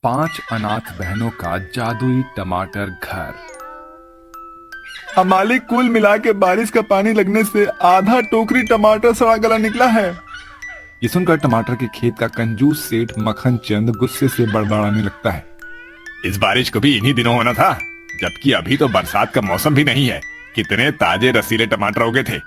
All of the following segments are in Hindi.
5 अनाथ बहनों का जादुई टमाटर घर। अब मालिक, कुल मिला के बारिश का पानी लगने से आधा टोकरी टमाटर सड़ा गला निकला है। ये सुनकर टमाटर के खेत का कंजूस सेठ मक्खन चंद गुस्से से बड़बड़ाने लगता है। इस बारिश को भी इन्हीं दिनों होना था, जबकि अभी तो बरसात का मौसम भी नहीं है। कितने ताजे रसीले टमाटर उगे थे,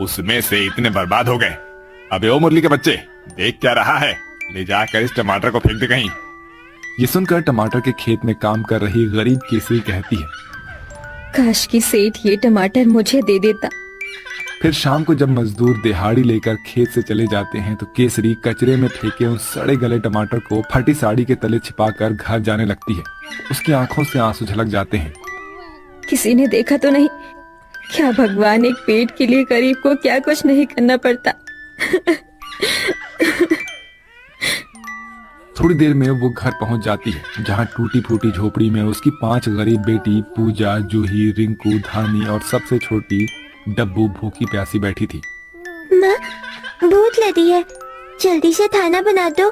उसमें से इतने बर्बाद हो गए। अबे ओ मुरली के बच्चे, देख क्या रहा है, ले जाकर इस टमाटर को फेंक दे कहीं। ये सुनकर टमाटर के खेत में काम कर रही गरीब केसरी कहती है, काश की सेठ ये टमाटर मुझे दे देता। फिर शाम को जब मजदूर दिहाड़ी लेकर खेत से चले जाते हैं तो केसरी कचरे में फेंके उन सड़े गले टमाटर को फटी साड़ी के तले छिपाकर घर जाने लगती है। उसकी आंखों से आंसू झलक जाते हैं। किसी ने देखा तो नहीं? क्या भगवान एक पेट के लिए गरीब को क्या कुछ नहीं करना पड़ता। थोड़ी देर में वो घर पहुंच जाती है, जहां टूटी फूटी झोपड़ी में उसकी 5 गरीब बेटी पूजा, जूही, रिंकू, धानी और सबसे छोटी डब्बू भूखी प्यासी बैठी थी। माँ, भूख लगी है, जल्दी से खाना बना दो।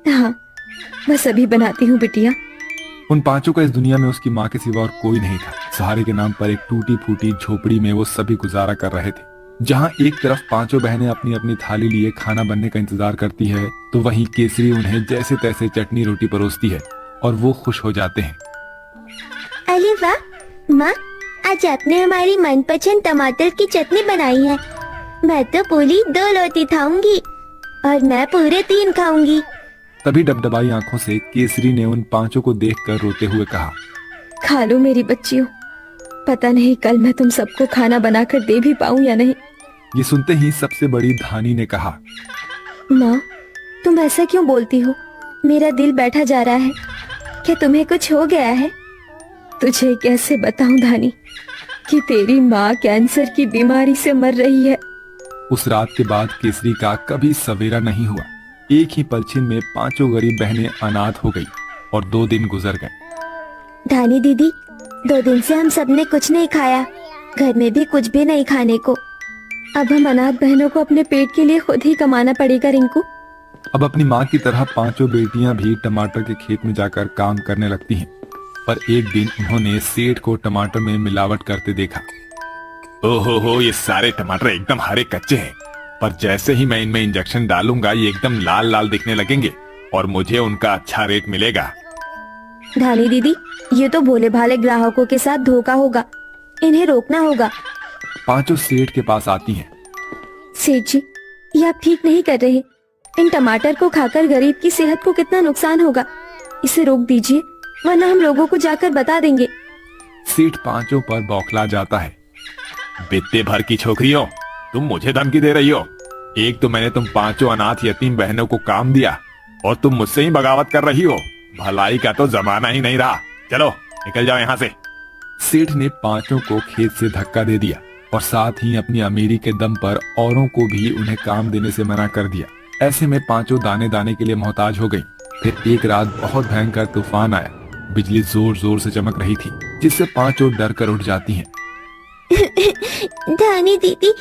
हाँ, बस अभी बनाती हूँ बिटिया। उन 5 का इस दुनिया में उसकी माँ के सिवा और कोई नहीं था। सहारे के नाम पर एक टूटी फूटी झोपड़ी में वो सभी गुजारा कर रहे थे। जहाँ एक तरफ 5 बहनें अपनी अपनी थाली लिए खाना बनने का इंतजार करती है, तो वहीं केसरी उन्हें जैसे तैसे चटनी रोटी परोसती है और वो खुश हो जाते हैं। अरे वाह माँ, आज आपने हमारी मनपसंद टमाटर की चटनी बनाई है। मैं तो पूरी 2 रोटी खाऊंगी और मैं पूरे 3 खाऊंगी। तभी डबडबाई आंखों से केसरी ने उन 5 को देखकर रोते हुए कहा, खा लो मेरी बच्चियों, पता नहीं कल मैं तुम सबको खाना बनाकर दे भी पाऊं या नहीं। ये सुनते ही सबसे बड़ी धानी ने कहा, माँ, तुम ऐसा क्यों बोलती हो? मेरा दिल बैठा जा रहा है। क्या तुम्हें कुछ हो गया है? तुझे कैसे बताऊं धानी कि तेरी माँ कैंसर की बीमारी से मर रही है। उस रात के बाद केसरी का कभी सवेरा नहीं हुआ। एक ही पलछिन में 5 गरीब बहनें अनाथ हो गई और 2 दिन गुजर गए। धानी दीदी, 2 दिन से हम सबने कुछ नहीं खाया, घर में भी कुछ भी नहीं खाने को। अब हम अनाथ बहनों को अपने पेट के लिए खुद ही कमाना पड़ेगा रिंकू। अब अपनी माँ की तरह 5 बेटियां भी टमाटर के खेत में जाकर काम करने लगती हैं। पर एक दिन उन्होंने सेठ को टमाटर में मिलावट करते देखा। ओहो, ये सारे टमाटर एकदम हरे कच्चे हैं, पर जैसे ही मैं इनमें इंजेक्शन डालूंगा ये एकदम लाल लाल दिखने लगेंगे और मुझे उनका अच्छा रेट मिलेगा। धानी दीदी, ये तो भोले भाले ग्राहकों के साथ धोखा होगा, इन्हें रोकना होगा। 5 सेठ के पास आती हैं। सेठ जी, ये आप ठीक नहीं कर रहे। इन टमाटर को खाकर गरीब की सेहत को कितना नुकसान होगा। इसे रोक दीजिए, वरना हम लोगों को जाकर बता देंगे। सेठ 5 पर बौखला जाता है। बित्ते भर की छोकरियों, तुम मुझे धमकी दे रही हो। एक तो मैंने तुम 5 अनाथ यतीम बहनों को काम दिया और तुम मुझसे ही बगावत कर रही हो। भलाई का तो जमाना ही नहीं रहा। चलो निकल जाओ यहाँ से। सेठ ने 5 को खेत से धक्का दे दिया और साथ ही अपनी अमीरी के दम पर औरों को भी उन्हें काम देने से मना कर दिया। ऐसे में 5 दाने दाने के लिए मोहताज हो गई। फिर एक रात बहुत भयंकर तूफान आया। बिजली जोर जोर से चमक रही थी, जिससे 5 डर कर उठ जाती हैं। धानी दीदी,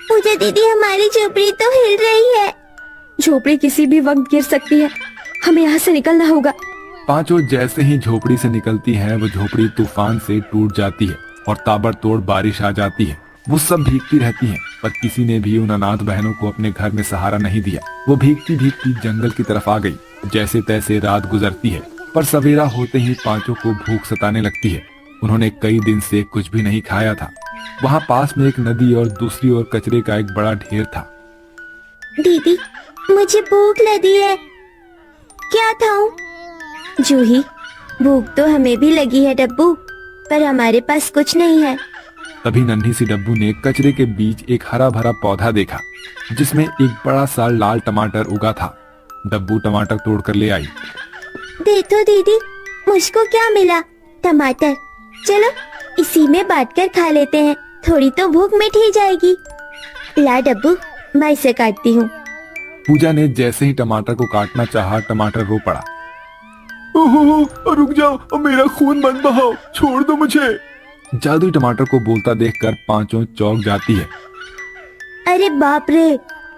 पूजा दीदी, हमारी झोपड़ी तो हिल रही है। झोपड़ी किसी भी वक्त गिर सकती है, हमें यहाँ से निकलना होगा। 5 जैसे ही झोपड़ी से निकलती हैं, वो झोपड़ी तूफान से टूट जाती है और ताबड़तोड़ बारिश आ जाती है। वो सब भीगती रहती हैं, पर किसी ने भी उन अनाथ बहनों को अपने घर में सहारा नहीं दिया। वो भीगती भीगती जंगल की तरफ आ गई। जैसे तैसे रात गुजरती है, पर सवेरा होते ही 5 को भूख सताने लगती है। उन्होंने कई दिन से कुछ भी नहीं खाया था। वहाँ पास में एक नदी और दूसरी ओर कचरे का एक बड़ा ढेर था। दीदी, मुझे भूख लगी है, क्या खाऊं? जूही, भूख तो हमें भी लगी है डब्बू, पर हमारे पास कुछ नहीं है। तभी नन्ही सी डब्बू ने कचरे के बीच एक हरा भरा पौधा देखा, जिसमें एक बड़ा सा लाल टमाटर उगा था। डब्बू टमाटर तोड़कर ले आई। देखो दीदी, मुझको क्या मिला? टमाटर। चलो इसी में बांटकर खा लेते हैं, थोड़ी तो भूख मिट ही जाएगी। ला डब्बू, मैं इसे काटती हूँ। पूजा ने जैसे ही टमाटर को काटना चाहा, टमाटर रो पड़ा। ओहो, रुक जाओ, मेरा खून मत बहाओ, छोड़ दो मुझे। जादुई टमाटर को बोलता देखकर 5 चौंक जाती है। अरे बाप रे,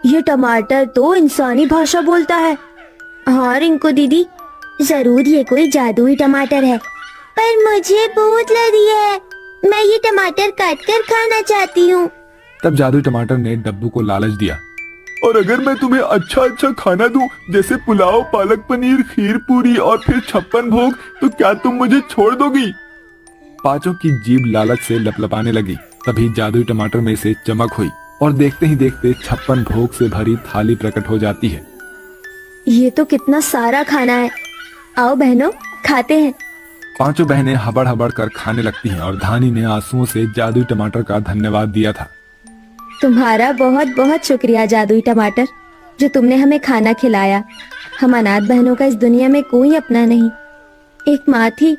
ये टमाटर तो इंसानी भाषा बोलता है। हाँ रिंकू दीदी, जरूर ये कोई जादुई टमाटर है, पर मुझे भूख लगी है। मैं ये टमाटर काट कर खाना चाहती हूँ। तब जादुई टमाटर ने डब्बू को लालच दिया। और अगर मैं तुम्हें अच्छा अच्छा खाना दूं, जैसे पुलाव, पालक पनीर, खीर पूरी और फिर 56 भोग, तो क्या तुम मुझे छोड़ दोगी? पांचों की जीभ लालच से लपलपाने लगी। तभी जादुई टमाटर में से चमक हुई और देखते ही देखते 56 भोग से भरी थाली प्रकट हो जाती है। ये तो कितना सारा खाना है। आओ बहनों, खाते हैं। पांचों बहनें हबड़ हबड़ कर खाने लगती हैं और धानी ने आंसुओं से जादुई टमाटर का धन्यवाद दिया था। तुम्हारा बहुत बहुत शुक्रिया जादुई टमाटर, जो तुमने हमें खाना खिलाया। हम अनाथ बहनों का इस दुनिया में कोई अपना नहीं। एक माँ थी,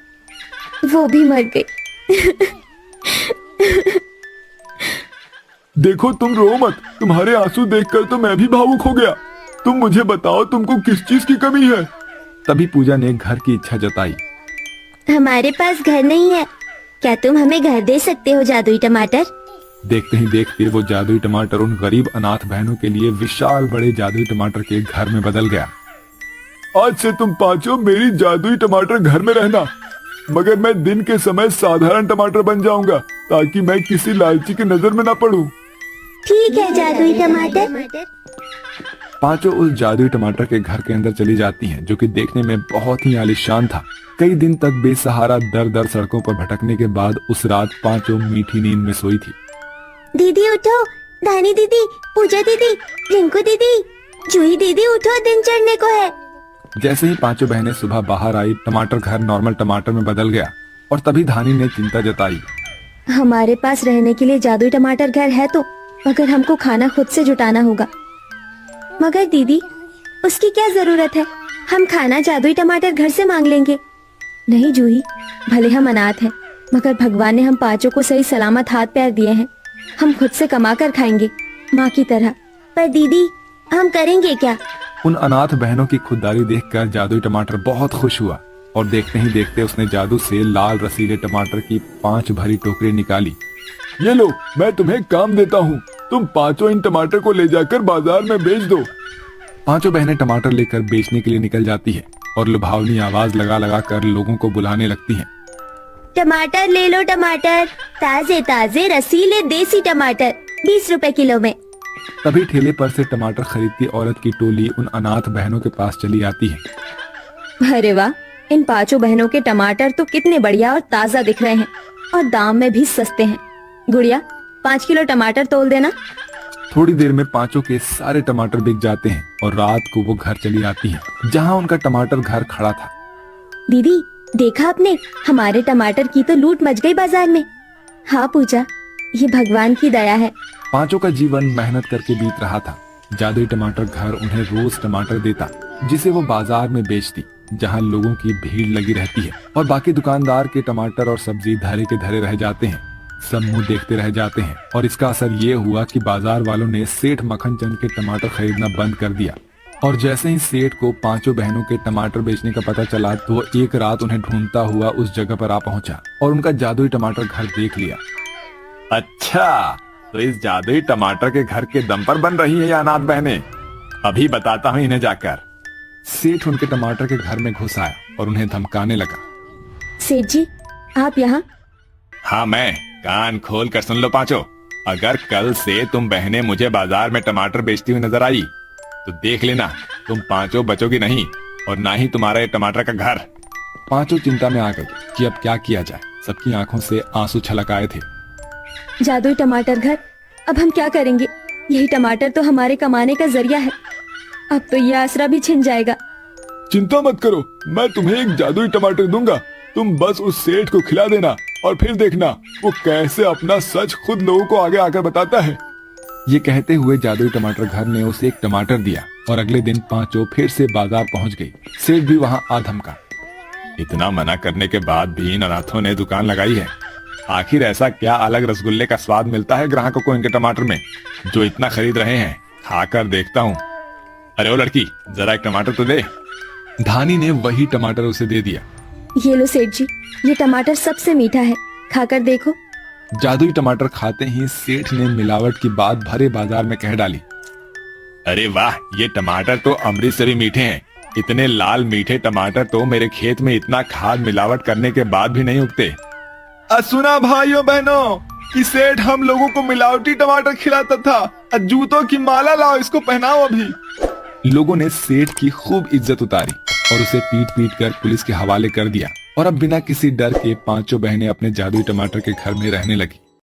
वो भी मर गई। देखो तुम रो मत, तुम्हारे आंसू देखकर तो मैं भी भावुक हो गया। तुम मुझे बताओ, तुमको किस चीज की कमी है? तभी पूजा ने घर की इच्छा जताई। हमारे पास घर नहीं है, क्या तुम हमें घर दे सकते हो जादुई टमाटर? देखते ही देखते वो जादुई टमाटर उन गरीब अनाथ बहनों के लिए विशाल बड़े जादुई टमाटर के घर में बदल गया। आज से तुम पांचों मेरी जादुई टमाटर घर में रहना, मगर मैं दिन के समय साधारण टमाटर बन जाऊंगा, ताकि मैं किसी लालची की नजर में ना पड़ूं। ठीक है जादुई टमाटर। पांचों उस जादुई टमाटर के घर के अंदर चली जाती हैं, जो कि देखने में बहुत ही आलीशान था। कई दिन तक बेसहारा दर दर सड़कों पर भटकने के बाद उस रात पांचों मीठी नींद में सोई थी। दीदी उठो, धानी दीदी, पूजा दीदी, रिंकू दीदी, जूही दीदी उठो, दिन चढ़ने को है। जैसे ही पांचों बहनें सुबह बाहर आई, टमाटर घर नॉर्मल टमाटर में बदल गया और तभी धानी ने चिंता जताई। हमारे पास रहने के लिए जादुई टमाटर घर है तो, मगर हमको खाना खुद से जुटाना होगा। मगर दीदी, उसकी क्या जरूरत है? हम खाना जादुई टमाटर घर से मांग लेंगे। नहीं जूही, भले हम अनाथ हैं, मगर भगवान ने हम पांचों को सही सलामत हाथ पैर दिए हैं। हम खुद से कमा कर खाएंगे, माँ की तरह। पर दीदी, हम करेंगे क्या? उन अनाथ बहनों की खुददारी देखकर जादुई टमाटर बहुत खुश हुआ और देखते ही देखते उसने जादू से लाल रसीले टमाटर की 5 भरी टोकरी निकाली। ये लो, मैं तुम्हें काम देता हूँ, तुम पांचों इन टमाटर को ले जाकर बाजार में बेच दो। पांचों बहनें टमाटर लेकर बेचने के लिए निकल जाती है और लुभावनी आवाज लगा लगा कर लोगों को बुलाने लगती हैं। टमाटर ले लो, टमाटर ताजे ताजे रसीले देसी टमाटर 20 रुपए किलो में। तभी ठेले पर से टमाटर खरीदती औरत की टोली उन अनाथ बहनों के पास चली आती है। अरे वाह, इन पांचों बहनों के टमाटर तो कितने बढ़िया और ताजा दिख रहे हैं और दाम में भी सस्ते हैं। गुड़िया, 5 किलो टमाटर तोल देना। थोड़ी देर में पांचों के सारे टमाटर बिक जाते हैं और रात को वो घर चली आती हैं, जहां उनका टमाटर घर खड़ा था। दीदी, देखा आपने, हमारे टमाटर की तो लूट मच गई बाजार में। हाँ पूजा, ये भगवान की दया है। पांचों का जीवन मेहनत करके बीत रहा था। जादुई टमाटर घर उन्हें रोज टमाटर देता, जिसे वो बाजार में बेचती, जहां लोगों की भीड़ लगी रहती है और बाकी दुकानदार के टमाटर और सब्जी धरे के धरे रह जाते हैं। सब मुंह देखते रह जाते हैं और इसका असर ये हुआ कि बाजार वालों ने सेठ मक्खन चंद के टमाटर खरीदना बंद कर दिया। और जैसे ही सेठ को पांचों बहनों के टमाटर बेचने का पता चला, तो वो एक रात उन्हें ढूंढता हुआ उस जगह पर आ पहुंचा और उनका जादुई टमाटर घर देख लिया। अच्छा, तो इस जादुई टमाटर के घर के दम पर बन रही है ये अनाथ बहनें? अभी बताता हूँ इन्हें जाकर। सेठ उनके टमाटर के घर में घुस आया और उन्हें धमकाने लगा। सेठ जी, आप यहाँ? हाँ मैं, कान खोल कर सुन लो पांचों। अगर कल से तुम बहनें मुझे बाजार में टमाटर बेचती हुई नजर आई, तो देख लेना, तुम पांचों बचोगी नहीं और ना ही तुम्हारा ये टमाटर का घर। पांचों चिंता में आ गए कि अब क्या किया जाए। सबकी आंखों से आंसू छलक आए थे। जादुई टमाटर घर, अब हम क्या करेंगे? यही टमाटर तो हमारे कमाने का जरिया है। अब तो ये आसरा भी छिन जाएगा। चिंता मत करो, मैं तुम्हें एक जादुई टमाटर दूंगा। तुम बस उस सेठ को खिला देना और फिर देखना वो कैसे अपना सच खुद लोगों को आगे आकर बताता है। ये कहते हुए जादुई टमाटर घर ने उसे एक टमाटर दिया और अगले दिन पांचों फिर से बाजार पहुंच गई। सेठ भी वहां आ धमका। इतना मना करने के बाद भी इन अनाथों ने दुकान लगाई है। आखिर ऐसा क्या अलग रसगुल्ले का स्वाद मिलता है ग्राहकों को इनके टमाटर में, जो इतना खरीद रहे हैं? खाकर देखता हूँ। अरे ओ लड़की, जरा एक टमाटर तो दे। धानी ने वही टमाटर उसे दे दिया। ये लो सेठ जी, ये टमाटर सबसे मीठा है, खाकर देखो। जादुई टमाटर खाते ही सेठ ने मिलावट की बात भरे बाजार में कह डाली। अरे वाह, ये टमाटर तो अमृत से भी मीठे हैं। इतने लाल मीठे टमाटर तो मेरे खेत में इतना खाद मिलावट करने के बाद भी नहीं उगते। सुना भाइयों बहनों कि सेठ हम लोगों को मिलावटी टमाटर खिलाता था। जूतों की माला लाओ, इसको पहनाओ अभी। लोगों ने सेठ की खूब इज्जत उतारी और उसे पीट पीट कर पुलिस के हवाले कर दिया और अब बिना किसी डर के पांचों बहनें अपने जादुई टमाटर के घर में रहने लगी।